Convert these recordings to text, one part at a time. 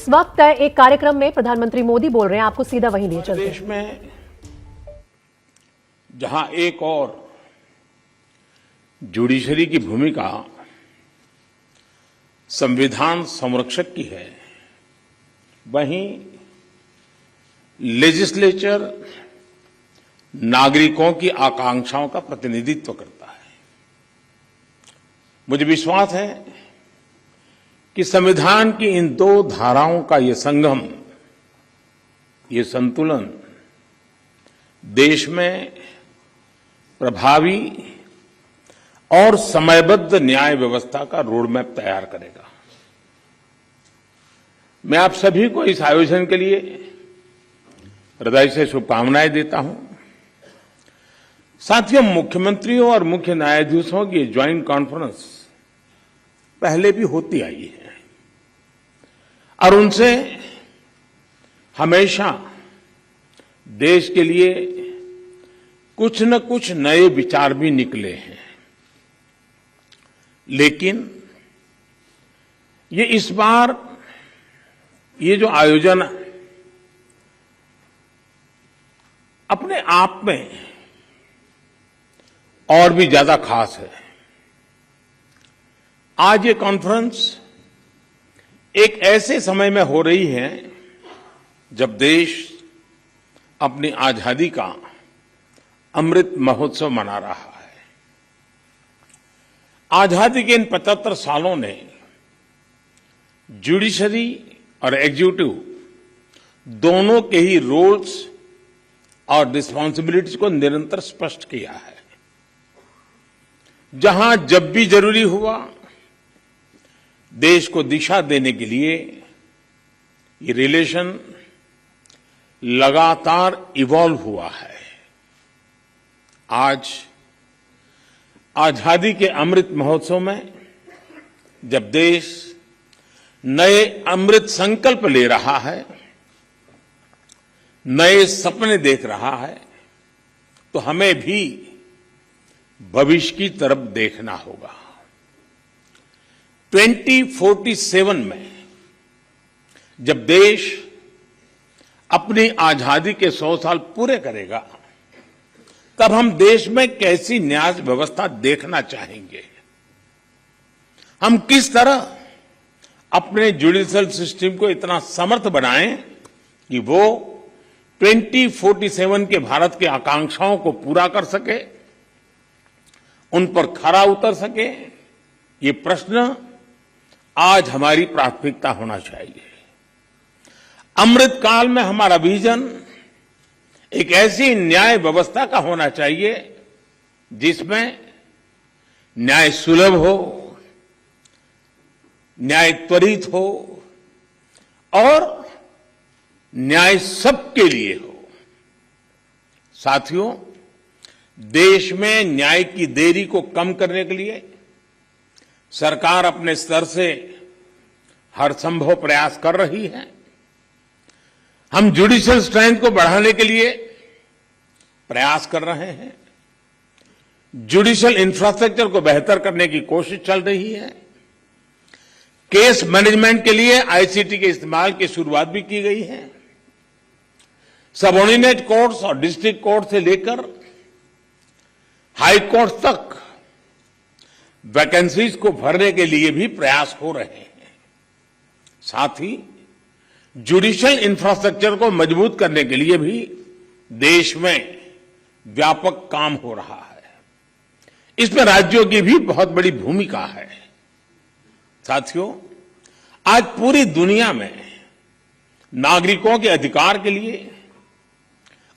वक्त एक कार्यक्रम में प्रधानमंत्री मोदी बोल रहे हैं, आपको सीधा वहीं लिए चलते हैं। देश में जहां एक और जुडिशरी की भूमिका संविधान संरक्षक की है, वहीं लेजिस्लेचर नागरिकों की आकांक्षाओं का प्रतिनिधित्व करता है। मुझे विश्वास है कि संविधान की इन दो धाराओं का ये संगम, ये संतुलन देश में प्रभावी और समयबद्ध न्याय व्यवस्था का रोडमैप तैयार करेगा। मैं आप सभी को इस आयोजन के लिए हृदय से शुभकामनाएं देता हूं। साथियों, मुख्यमंत्रियों और मुख्य न्यायाधीशों की ज्वाइंट कॉन्फ्रेंस पहले भी होती आई है और उनसे हमेशा देश के लिए कुछ न कुछ नए विचार भी निकले हैं। लेकिन ये इस बार ये जो आयोजन अपने आप में और भी ज्यादा खास है। आज ये कॉन्फ्रेंस एक ऐसे समय में हो रही है जब देश अपनी आजादी का अमृत महोत्सव मना रहा है। आजादी के इन 75 सालों ने जुडिशरी और एग्जीक्यूटिव दोनों के ही रोल्स और रिस्पांसिबिलिटीज को निरंतर स्पष्ट किया है। जहां जब भी जरूरी हुआ, देश को दिशा देने के लिए ये रिलेशन लगातार इवॉल्व हुआ है। आज आजादी के अमृत महोत्सव में जब देश नए अमृत संकल्प ले रहा है, नए सपने देख रहा है, तो हमें भी भविष्य की तरफ देखना होगा। 2047 में जब देश अपनी आजादी के 100 साल पूरे करेगा, तब हम देश में कैसी न्याय व्यवस्था देखना चाहेंगे। हम किस तरह अपने जुडिशियल सिस्टम को इतना समर्थ बनाएं कि वो 2047 के भारत की आकांक्षाओं को पूरा कर सके, उन पर खरा उतर सके। ये प्रश्न आज हमारी प्राथमिकता होना चाहिए। अमृत काल में हमारा विजन एक ऐसी न्याय व्यवस्था का होना चाहिए जिसमें न्याय सुलभ हो, न्याय त्वरित हो और न्याय सबके लिए हो। साथियों, देश में न्याय की देरी को कम करने के लिए सरकार अपने स्तर से हर संभव प्रयास कर रही है। हम जुडिशियल स्ट्रेंथ को बढ़ाने के लिए प्रयास कर रहे हैं। जुडिशियल इंफ्रास्ट्रक्चर को बेहतर करने की कोशिश चल रही है। केस मैनेजमेंट के लिए आईसीटी के इस्तेमाल की शुरुआत भी की गई है। सबऑर्डिनेट कोर्ट्स और डिस्ट्रिक्ट कोर्ट से लेकर हाई कोर्ट तक वैकेंसीज को भरने के लिए भी प्रयास हो रहे हैं। साथ ही जुडिशियल इंफ्रास्ट्रक्चर को मजबूत करने के लिए भी देश में व्यापक काम हो रहा है। इसमें राज्यों की भी बहुत बड़ी भूमिका है। साथियों, आज पूरी दुनिया में नागरिकों के अधिकार के लिए,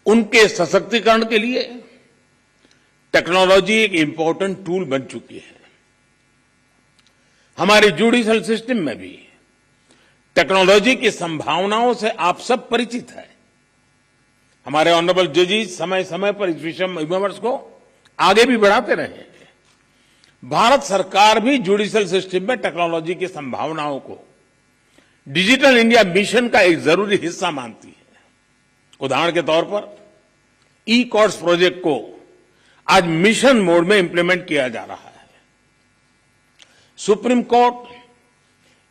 उनके सशक्तिकरण के लिए टेक्नोलॉजी एक इंपॉर्टेंट टूल बन चुकी है। हमारे जुडिशियल सिस्टम में भी टेक्नोलॉजी की संभावनाओं से आप सब परिचित हैं। हमारे ऑनरेबल जजेस समय समय पर इस विषय विमर्श को आगे भी बढ़ाते रहे हैं। भारत सरकार भी जुडिशियल सिस्टम में टेक्नोलॉजी की संभावनाओं को डिजिटल इंडिया मिशन का एक जरूरी हिस्सा मानती है। उदाहरण के तौर पर ई कोर्ट्स प्रोजेक्ट को आज मिशन मोड में इंप्लीमेंट किया जा रहा है। सुप्रीम कोर्ट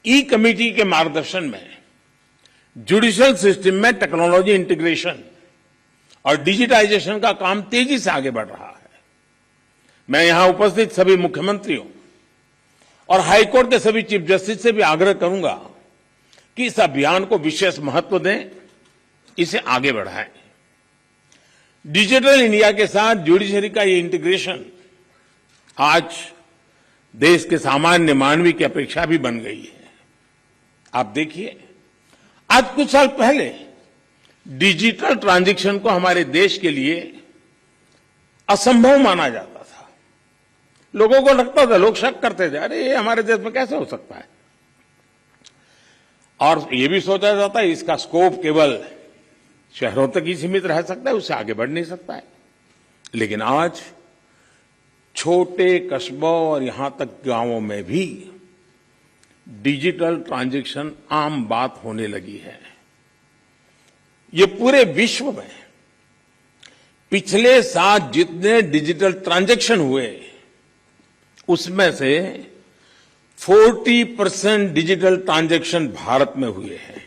ई कमेटी के मार्गदर्शन में जुडिशियल सिस्टम में टेक्नोलॉजी इंटीग्रेशन और डिजिटाइजेशन का काम तेजी से आगे बढ़ रहा है। मैं यहां उपस्थित सभी मुख्यमंत्रियों और हाईकोर्ट के सभी चीफ जस्टिस से भी आग्रह करूंगा कि इस अभियान को विशेष महत्व दें, इसे आगे बढ़ाएं। डिजिटल इंडिया के साथ जुडिशरी का ये इंटीग्रेशन आज देश के सामान्य मानवी की अपेक्षा भी बन गई है। आप देखिए, आज कुछ साल पहले डिजिटल ट्रांजैक्शन को हमारे देश के लिए असंभव माना जाता था। लोगों को लगता था, लोग शक करते थे, अरे ये हमारे देश में कैसे हो सकता है। और ये भी सोचा जाता है इसका स्कोप केवल शहरों तक ही सीमित रह सकता है, उससे आगे बढ़ नहीं सकता है। लेकिन आज छोटे कस्बों और यहां तक गांवों में भी डिजिटल ट्रांजैक्शन आम बात होने लगी है। ये पूरे विश्व में पिछले साल जितने डिजिटल ट्रांजैक्शन हुए उसमें से 40% डिजिटल ट्रांजैक्शन भारत में हुए हैं।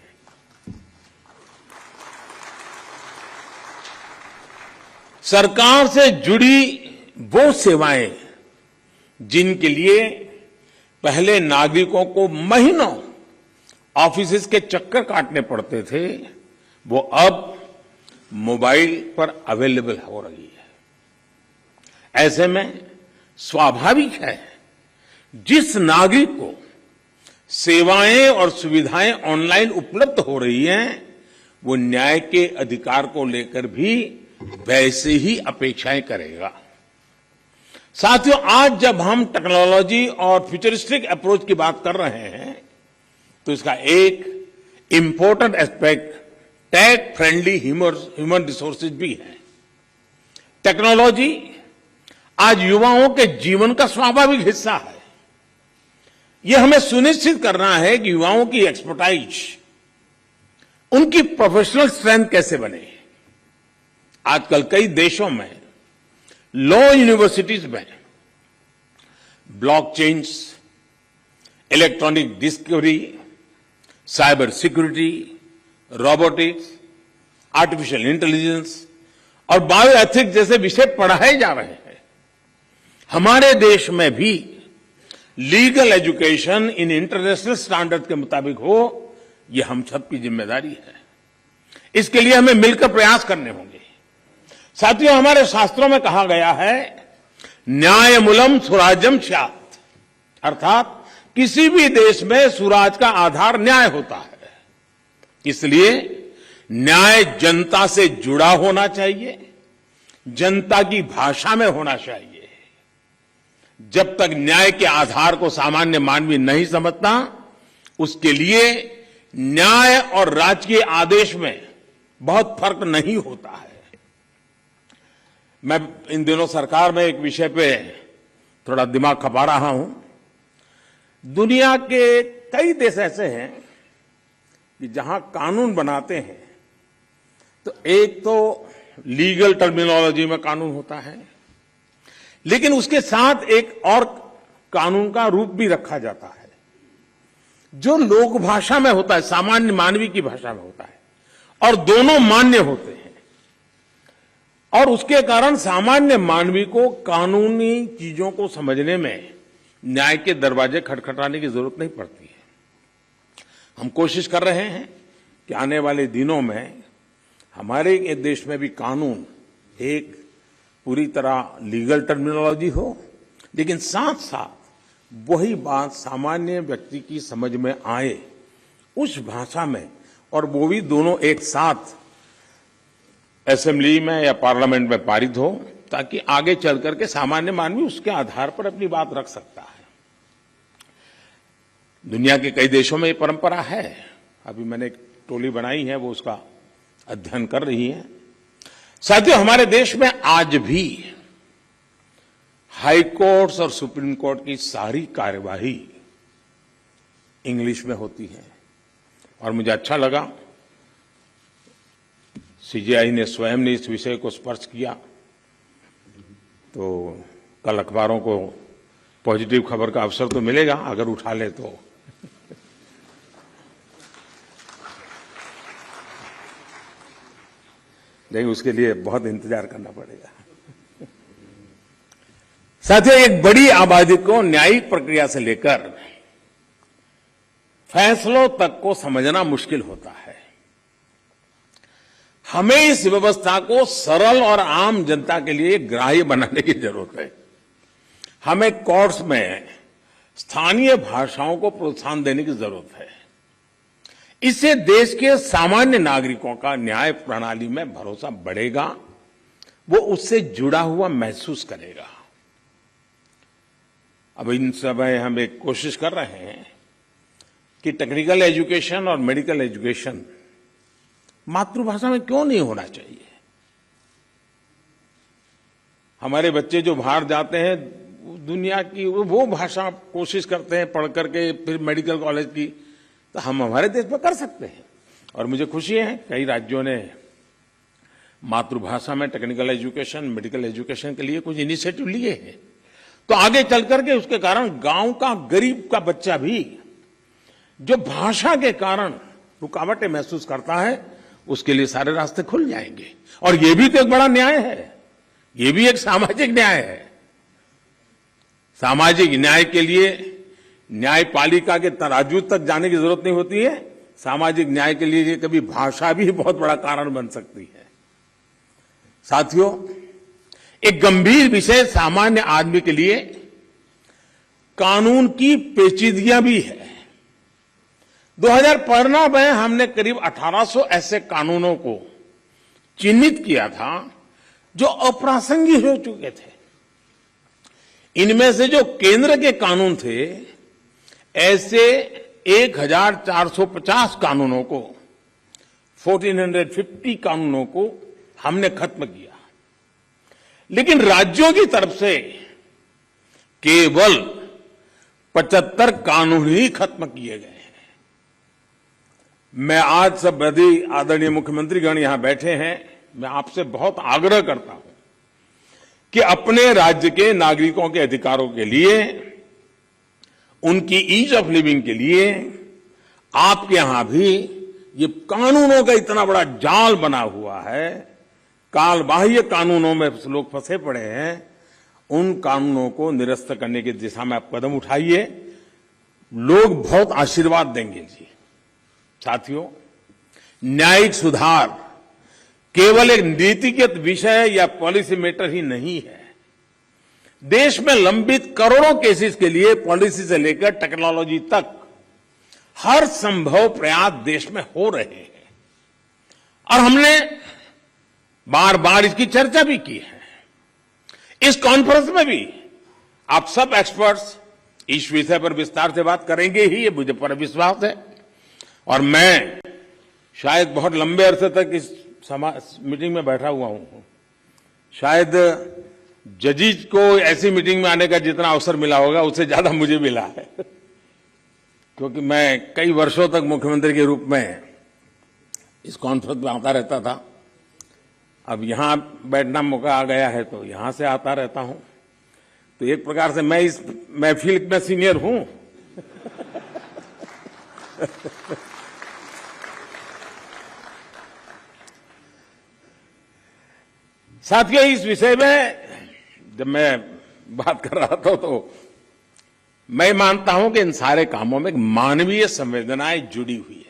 सरकार से जुड़ी वो सेवाएं जिनके लिए पहले नागरिकों को महीनों ऑफिसेज के चक्कर काटने पड़ते थे, वो अब मोबाइल पर अवेलेबल हो रही है। ऐसे में स्वाभाविक है जिस नागरिक को सेवाएं और सुविधाएं ऑनलाइन उपलब्ध हो रही हैं, वो न्याय के अधिकार को लेकर भी वैसे ही अपेक्षाएं करेगा। साथियों, आज जब हम टेक्नोलॉजी और फ्यूचरिस्टिक अप्रोच की बात कर रहे हैं तो इसका एक important aspect tech friendly human resources भी है। टेक्नोलॉजी आज युवाओं के जीवन का स्वाभाविक हिस्सा है। यह हमें सुनिश्चित करना है कि युवाओं की एक्सपर्टाइज, उनकी प्रोफेशनल स्ट्रेंथ कैसे बने। आजकल कई देशों में लॉ यूनिवर्सिटीज में blockchains, electronic discovery, cyber security, robotics, artificial intelligence और बायोएथिक्स जैसे विषय पढ़ाए जा रहे हैं। हमारे देश में भी legal education in international standard के मुताबिक हो, यह हम सबकी जिम्मेदारी है। इसके लिए हमें मिलकर प्रयास करने होंगे। साथियों, हमारे शास्त्रों में कहा गया है, न्यायमूलम सुराज्यम स्यात्, अर्थात किसी भी देश में सुराज का आधार न्याय होता है। इसलिए न्याय जनता से जुड़ा होना चाहिए, जनता की भाषा में होना चाहिए। जब तक न्याय के आधार को सामान्य मानवी नहीं समझता, उसके लिए न्याय और राजकीय आदेश में बहुत फर्क नहीं होता है। मैं इन दिनों सरकार में एक विषय पे थोड़ा दिमाग खपा रहा हूं। दुनिया के कई देश ऐसे हैं कि जहां कानून बनाते हैं तो एक तो लीगल टर्मिनोलॉजी में कानून होता है, लेकिन उसके साथ एक और कानून का रूप भी रखा जाता है जो लोक भाषा में होता है, सामान्य मानवी की भाषा में होता है, और दोनों मान्य होते हैं। और उसके कारण सामान्य मानवी को कानूनी चीजों को समझने में न्याय के दरवाजे खटखटाने की जरूरत नहीं पड़ती है। हम कोशिश कर रहे हैं कि आने वाले दिनों में हमारे देश में भी कानून एक पूरी तरह लीगल टर्मिनोलॉजी हो, लेकिन साथ साथ वही बात सामान्य व्यक्ति की समझ में आए उस भाषा में, और वो भी दोनों एक साथ असेंबली में या पार्लियामेंट में पारित हो, ताकि आगे चल करके सामान्य मानवी उसके आधार पर अपनी बात रख सकता है। दुनिया के कई देशों में ये परंपरा है। अभी मैंने एक टोली बनाई है, वो उसका अध्ययन कर रही है। साथियों, हमारे देश में आज भी हाई कोर्ट्स और सुप्रीम कोर्ट की सारी कार्यवाही इंग्लिश में होती है। और मुझे अच्छा लगा सीजेआई ने स्वयं ने इस विषय को स्पर्श किया, तो कल अखबारों को पॉजिटिव खबर का अवसर तो मिलेगा अगर उठा ले तो। नहीं, उसके लिए बहुत इंतजार करना पड़ेगा। साथियों, एक बड़ी आबादी को न्यायिक प्रक्रिया से लेकर फैसलों तक को समझना मुश्किल होता है। हमें इस व्यवस्था को सरल और आम जनता के लिए ग्राह्य बनाने की जरूरत है। हमें कोर्ट्स में स्थानीय भाषाओं को प्रोत्साहन देने की जरूरत है। इससे देश के सामान्य नागरिकों का न्याय प्रणाली में भरोसा बढ़ेगा, वो उससे जुड़ा हुआ महसूस करेगा। अब इन समय हम एक कोशिश कर रहे हैं कि टेक्निकल एजुकेशन और मेडिकल एजुकेशन मातृभाषा में क्यों नहीं होना चाहिए। हमारे बच्चे जो बाहर जाते हैं, दुनिया की वो भाषा कोशिश करते हैं पढ़ करके फिर मेडिकल कॉलेज की, तो हम हमारे देश में कर सकते हैं। और मुझे खुशी है कई राज्यों ने मातृभाषा में टेक्निकल एजुकेशन, मेडिकल एजुकेशन के लिए कुछ इनिशिएटिव लिए हैं। तो आगे चल करके उसके कारण गांव का गरीब का बच्चा भी जो भाषा के कारण रुकावटें महसूस करता है, उसके लिए सारे रास्ते खुल जाएंगे। और ये भी तो एक बड़ा न्याय है, ये भी एक सामाजिक न्याय है। सामाजिक न्याय के लिए न्यायपालिका के तराजू तक जाने की जरूरत नहीं होती है। सामाजिक न्याय के लिए कभी भाषा भी बहुत बड़ा कारण बन सकती है। साथियों, एक गंभीर विषय सामान्य आदमी के लिए कानून की पेचीदगियां भी है। 2015 में हमने करीब 1800 ऐसे कानूनों को चिन्हित किया था जो अप्रासंगिक हो चुके थे। इनमें से जो केंद्र के कानून थे, ऐसे 1450 कानूनों को, 1450 कानूनों को हमने खत्म किया। लेकिन राज्यों की तरफ से केवल 75 कानून ही खत्म किए गए हैं। मैं आज सब बड़ी आदरणीय मुख्यमंत्रीगण यहां बैठे हैं, मैं आपसे बहुत आग्रह करता हूं कि अपने राज्य के नागरिकों के अधिकारों के लिए, उनकी ईज ऑफ लिविंग के लिए आपके यहां भी ये कानूनों का इतना बड़ा जाल बना हुआ है, काल बाह्य कानूनों में लोग फंसे पड़े हैं, उन कानूनों को निरस्त करने की दिशा में आप कदम उठाइए। लोग बहुत आशीर्वाद देंगे जी। साथियों, न्यायिक सुधार केवल एक नीतिगत विषय या पॉलिसी मैटर ही नहीं है। देश में लंबित करोड़ों केसेस के लिए पॉलिसी से लेकर टेक्नोलॉजी तक हर संभव प्रयास देश में हो रहे हैं। और हमने बार बार इसकी चर्चा भी की है। इस कॉन्फ्रेंस में भी आप सब एक्सपर्ट्स इस विषय पर विस्तार से बात करेंगे ही, ये मुझे पर विश्वास है। और मैं शायद बहुत लंबे अरसे तक इस मीटिंग में बैठा हुआ हूं। शायद जजेस को ऐसी मीटिंग में आने का जितना अवसर मिला होगा, उससे ज्यादा मुझे मिला है, क्योंकि मैं कई वर्षों तक मुख्यमंत्री के रूप में इस कॉन्फ्रेंस में आता रहता था। अब यहां बैठना मौका आ गया है तो यहां से आता रहता हूं। तो एक प्रकार से मैं इस महफिल में सीनियर हूं। साथियों, इस विषय में जब मैं बात कर रहा था तो मैं मानता हूं कि इन सारे कामों में मानवीय संवेदनाएं जुड़ी हुई है।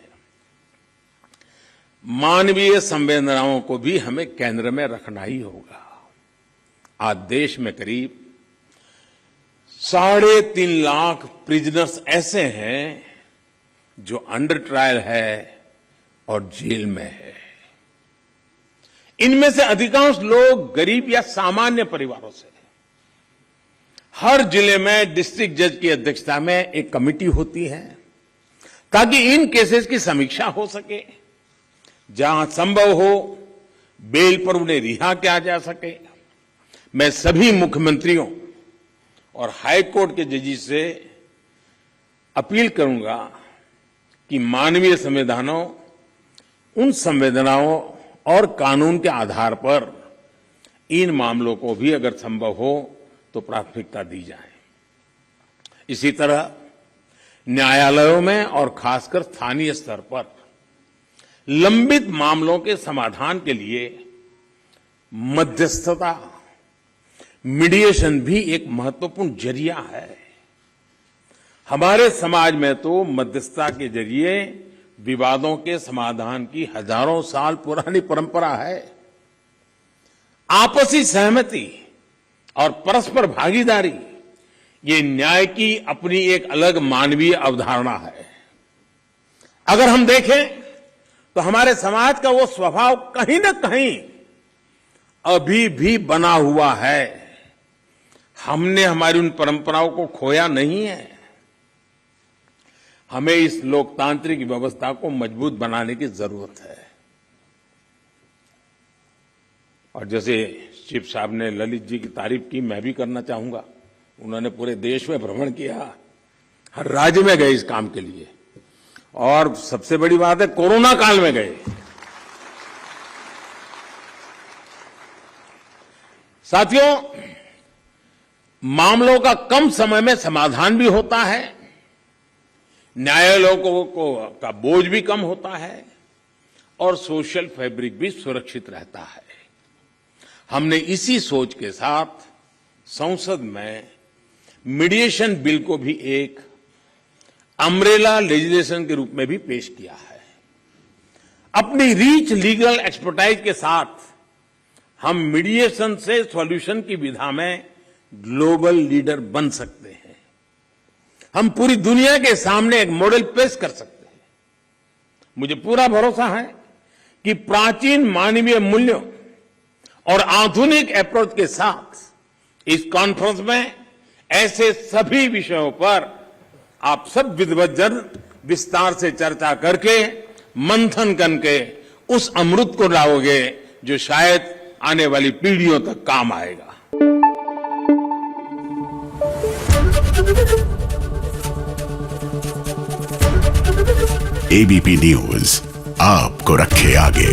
मानवीय संवेदनाओं को भी हमें केंद्र में रखना ही होगा। आज देश में करीब 3.5 लाख प्रिजनर्स ऐसे हैं जो अंडर ट्रायल है और जेल में है। इनमें से अधिकांश लोग गरीब या सामान्य परिवारों से हैं। हर जिले में डिस्ट्रिक्ट जज की अध्यक्षता में एक कमेटी होती है ताकि इन केसेस की समीक्षा हो सके। जहां संभव हो बेल पर उन्हें रिहा किया जा सके। मैं सभी मुख्यमंत्रियों और हाई कोर्ट के जजेस से अपील करूंगा कि मानवीय संवेदनाओं, उन संवेदनाओं और कानून के आधार पर इन मामलों को भी अगर संभव हो तो प्राथमिकता दी जाए। इसी तरह न्यायालयों में और खासकर स्थानीय स्तर पर लंबित मामलों के समाधान के लिए मध्यस्थता, मीडिएशन भी एक महत्वपूर्ण जरिया है। हमारे समाज में तो मध्यस्थता के जरिए विवादों के समाधान की हजारों साल पुरानी परंपरा है। आपसी सहमति और परस्पर भागीदारी ये न्याय की अपनी एक अलग मानवीय अवधारणा है। अगर हम देखें तो हमारे समाज का वो स्वभाव कहीं न कहीं अभी भी बना हुआ है। हमने हमारी उन परंपराओं को खोया नहीं है। हमें इस लोकतांत्रिक व्यवस्था को मजबूत बनाने की जरूरत है। और जैसे चीफ साहब ने ललित जी की तारीफ की, मैं भी करना चाहूंगा। उन्होंने पूरे देश में भ्रमण किया, हर राज्य में गए इस काम के लिए, और सबसे बड़ी बात है कोरोना काल में गए। साथियों, मामलों का कम समय में समाधान भी होता है, न्यायालयों का बोझ भी कम होता है और सोशल फैब्रिक भी सुरक्षित रहता है। हमने इसी सोच के साथ संसद में मीडिएशन बिल को भी एक अम्ब्रेला लेजिस्लेशन के रूप में भी पेश किया है। अपनी रीच लीगल एक्सपर्टाइज के साथ हम मीडिएशन से सॉल्यूशन की विधा में ग्लोबल लीडर बन सकते हैं। हम पूरी दुनिया के सामने एक मॉडल पेश कर सकते हैं। मुझे पूरा भरोसा है कि प्राचीन मानवीय मूल्यों और आधुनिक अप्रोच के साथ इस कॉन्फ्रेंस में ऐसे सभी विषयों पर आप सब विद्वज्जन विस्तार से चर्चा करके, मंथन करके उस अमृत को लाओगे जो शायद आने वाली पीढ़ियों तक काम आएगा। एबीपी न्यूज आपको रखे आगे।